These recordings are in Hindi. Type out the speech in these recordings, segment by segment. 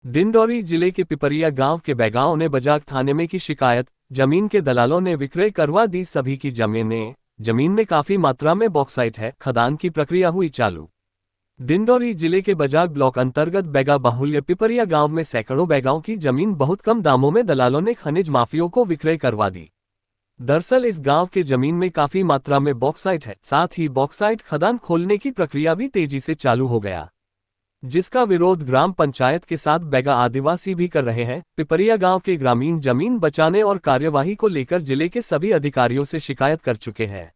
डिंडौरी जिले के पिपरिया गांव के बैगांव ने बजाग थाने में की शिकायत। जमीन के दलालों ने विक्रय करवा दी सभी की जमीनें। जमीन में काफी मात्रा में बॉक्साइट है, खदान की प्रक्रिया हुई चालू। डिंडौरी जिले के बजाग ब्लॉक अंतर्गत बैगा बाहुल्य पिपरिया गांव में सैकड़ों बैगांव की जमीन बहुत कम दामों में दलालों ने खनिज माफियों को विक्रय करवा दी। दरअसल इस गांव के जमीन में काफी मात्रा में बॉक्साइट है, साथ ही बॉक्साइट खदान खोलने की प्रक्रिया भी तेजी से चालू हो गया, जिसका विरोध ग्राम पंचायत के साथ बैगा आदिवासी भी कर रहे हैं। पिपरिया गांव के ग्रामीण जमीन बचाने और कार्यवाही को लेकर जिले के सभी अधिकारियों से शिकायत कर चुके हैं,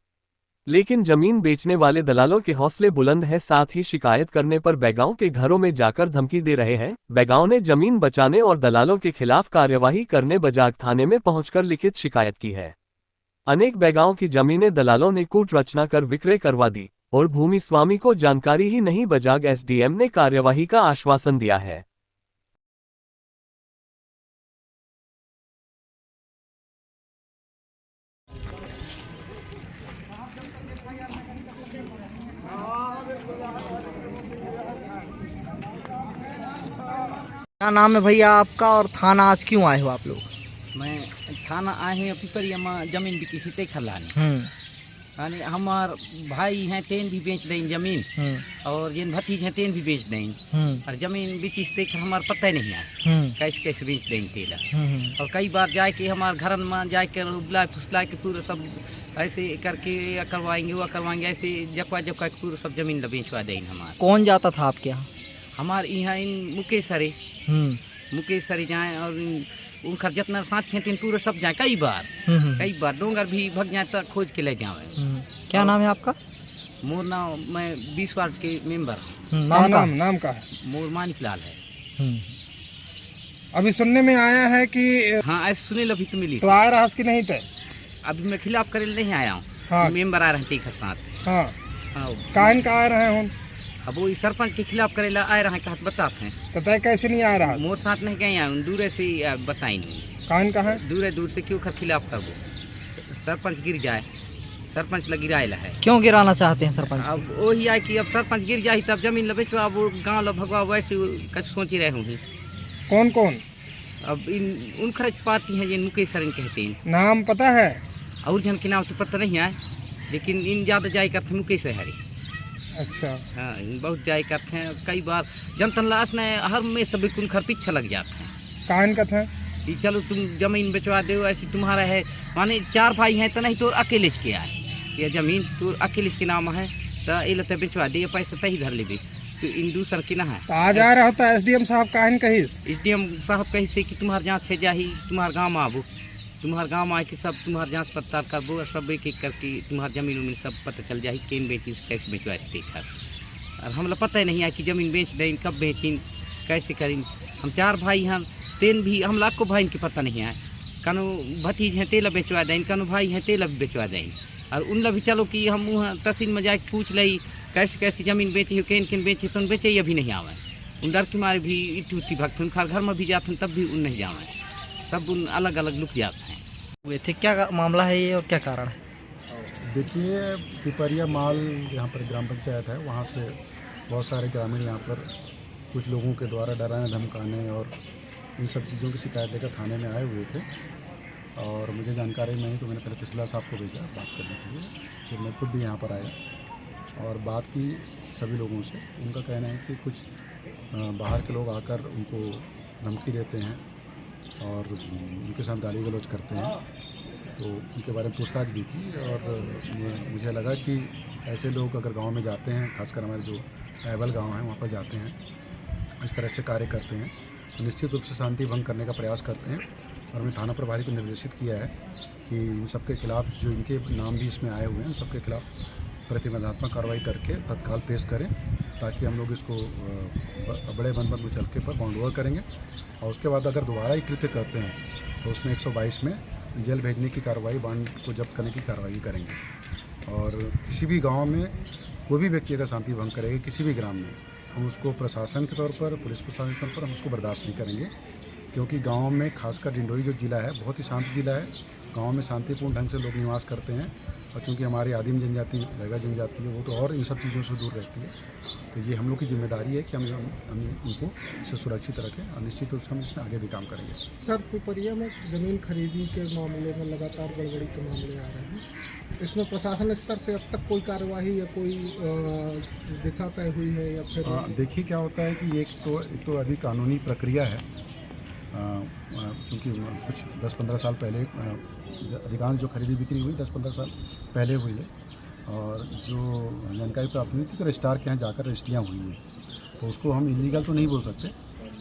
लेकिन जमीन बेचने वाले दलालों के हौसले बुलंद हैं। साथ ही शिकायत करने पर बैगांव के घरों में जाकर धमकी दे रहे हैं। बैगांव ने जमीन बचाने और दलालों के खिलाफ कार्यवाही करने बजाग थाने में पहुंचकर लिखित शिकायत की है। अनेक बैगांव की जमीनें दलालों ने कूट रचना कर विक्रय करवा दी और भूमि स्वामी को जानकारी ही नहीं। बजाग एसडीएम ने कार्यवाही का आश्वासन दिया है। क्या नाम है भैया आपका और थाना आज क्यों आए हो आप लोग? मैं थाना आए हैं पिपरिया में जमीन बिकी सीते खलाने। यानी हमार भाई हैं तेन भी बेच दें जमीन और जिन भतीज हैं तेन भी बेच दें और जमीन बिकी सीते हमार पता ही नहीं है कैसे कैसे बेच दें तेला। और कई बार जाए के हमारे घर में जाए के बुला फुसला के पूरा सब ऐसे करके करवाएंगे वो करवाएंगे, ऐसे जकवा जकवा के पूरा सब जमीन बेचवा दें हमारे। कौन जाता था आपके यहाँ? हमारे यहाँ इन मुकेश सरे जाए और उनका जितना साथ खेतीन पूरे सब जाए। कई बार डोंगर भी भग जाए तो खोज के ले जाए। क्या नाम है आपका? मोर नाम, मैं 20 वार्ड के मेंबर हूँ। नाम का है? मोर मानिकलाल है। अभी सुनने में आया है कि हाँ ऐसे सुने अभी तो मिली तो आया रहा कि नहीं थे? अभी मैं खिलाफ करे नहीं आया हूँ। हाँ। मेंबर आ रहे हैं साथ। हाँ। हाँ काहन का आ रहे हैं? अब वो सरपंच के खिलाफ करे आए रहे हैं, बताते हैं। तो तय कैसे नहीं आ रहा? मोर साथ नहीं गए आए, दूर से बताई नहीं। काहन का है? दूर से क्यों खिलाफ कर वो सरपंच गिर जाए, सरपंच लग गिराएला है। क्यों गिराना चाहते हैं सरपंच? अब वही है कि अब सरपंच गिर जाए तब जमीन लबेचो। अब वो गाँव लो भगवा वैसे कुछ सोच ही रहे होंगे। कौन? अब उन खर्च पाती हैं जिन मुकेश सरन कहते हैं। नाम पता है? और जन के नाम तो पता नहीं है, लेकिन इन ज्यादा जाए करते मुकेश है। अच्छा। हाँ बहुत जाए करते हैं। कई बार जनतन लाश ने हर में सब कुन खर पीछे लग जाते हैं। काहन का था कि चलो तुम जमीन बेचवा दो, ऐसी तुम्हारा है। माने 4 भाई हैं तो नहीं तो अकेले के आए ये जमीन तो अकेले के नाम है तो ये लगता बेचवा दे, पैसा तही धर ले तो इन दूसर की ना है। तो आज आ रहा होता एसडीएम साहब काहन कहिस? एसडीएम साहब कही से कि तुम्हारे जाँच है जाही, तुम्हारे गाँव में आबू, तुम्हारे गाँव में आए कि सब तुम्हारे जाँच पड़ताल करबो और सब एक करके तुम्हारी जमीन उमीन सब पता चल जाए केन बेची कैसे बेचवा देखा। और हमला पता ही नहीं है कि जमीन बेच दें, कब बेचीन, कैसे करें। हम 4 भाई हैं, तेन भी हम लाख को भाई के पता नहीं है। कनो भतीज हैं तेला बेचवा दें, कनो भाई हैं तेला भी बेचवा दें। और उन भी चलो कि हम वहाँ तहसील में जाके पूछ ली कैसे कैसे जमीन बेची हो, केन बेची तो बेचे ये भी नहीं आवे। उन डर के मारे भी इटी उठी भगत उनका घर में भी जाते हैं तब भी उन नहीं जावे, सब उन अलग अलग लुक जाते हैं। वे थे क्या मामला है ये और क्या कारण है? देखिए पिपरिया माल यहाँ पर ग्राम पंचायत है, वहाँ से बहुत सारे ग्रामीण यहाँ पर कुछ लोगों के द्वारा डराने धमकाने और इन सब चीज़ों की शिकायत लेकर थाने में आए हुए थे। और मुझे जानकारी नहीं तो मैंने पहले तहसीलदार साहब को भेजा बात करने के लिए, फिर मैं खुद भी यहाँ पर आया और बात की सभी लोगों से। उनका कहना है कि कुछ बाहर के लोग आकर उनको धमकी देते हैं और उनके साथ गाली गलौज करते हैं। तो उनके बारे में पूछताछ भी की और मुझे लगा कि ऐसे लोग अगर गांव में जाते हैं, खासकर हमारे जो ट्राइबल गांव हैं वहाँ पर जाते हैं, इस तरह से कार्य करते हैं तो निश्चित रूप से शांति भंग करने का प्रयास करते हैं। और हमने थाना प्रभारी को निर्देशित किया है कि इन सबके खिलाफ जो इनके नाम भी इसमें आए हुए हैं उन सबके खिलाफ प्रतिबंधात्मक कार्रवाई करके तत्काल पेश करें, ताकि हम लोग इसको बड़े बंद मुचल के पर बाउंड ओवर करेंगे। और उसके बाद अगर दोबारा ही कृत्य करते हैं तो उसमें 122 में जेल भेजने की कार्रवाई, बांड को जब्त करने की कार्रवाई करेंगे। और किसी भी गांव में कोई भी व्यक्ति अगर शांति भंग करेगा किसी भी ग्राम में, हम उसको प्रशासन के तौर पर, पुलिस प्रशासन के तौर पर हम उसको बर्दाश्त नहीं करेंगे। क्योंकि गांव में खासकर डिंडोरी जो ज़िला है बहुत ही शांत ज़िला है। गांव में शांतिपूर्ण ढंग से लोग निवास करते हैं और चूँकि हमारी आदिम जनजाति बैगा जनजाति है वो तो और इन सब चीज़ों से दूर रहती है। तो ये हम लोग की जिम्मेदारी है कि हम उनको इसे सुरक्षित रखें और निश्चित रूप से हम इसमें आगे भी काम करेंगे। सर, पिपरिया में ज़मीन खरीदी के मामले में लगातार गड़बड़ी के मामले आ रहे हैं। इसमें प्रशासन स्तर से अब तक कोई कार्यवाही या कोई दिशा तय हुई है या फिर? देखिए क्या होता है कि एक तो अभी कानूनी प्रक्रिया है। क्योंकि कुछ 10-15 साल पहले अधिकांश जो खरीदी बिक्री हुई 10-15 साल पहले हुई है और जो जानकारी प्राप्त हुई थी कि रजिस्ट्रार के यहाँ जाकर रजिस्ट्रियाँ हुई हैं, तो उसको हम इलीगल तो नहीं बोल सकते,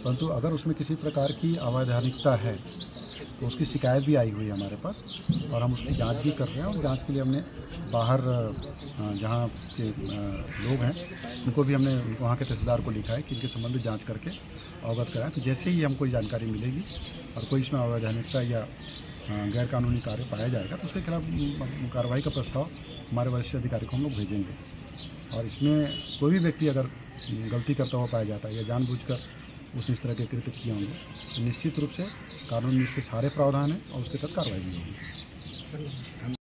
परंतु अगर उसमें किसी प्रकार की अवैधानिकता है तो उसकी शिकायत भी आई हुई है हमारे पास और हम उसकी जांच भी कर रहे हैं। और जांच के लिए हमने बाहर जहाँ के लोग हैं उनको भी हमने वहाँ के तहसीलदार को लिखा है कि इनके संबंध में जांच करके अवगत कराएं। तो जैसे ही हमको जानकारी मिलेगी और कोई इसमें अवैधानिकता या गैरकानूनी कार्य पाया जाएगा तो उसके खिलाफ कार्रवाई का प्रस्ताव हमारे वरिष्ठ अधिकारी को हम लोग भेजेंगे। और इसमें कोई भी व्यक्ति अगर गलती करता हुआ पाया जाता है या जानबूझकर उसने इस तरह के कृत्य किए होंगे तो निश्चित रूप से कानून में इसके सारे प्रावधान हैं और उसके तहत कार्रवाई भी होगी।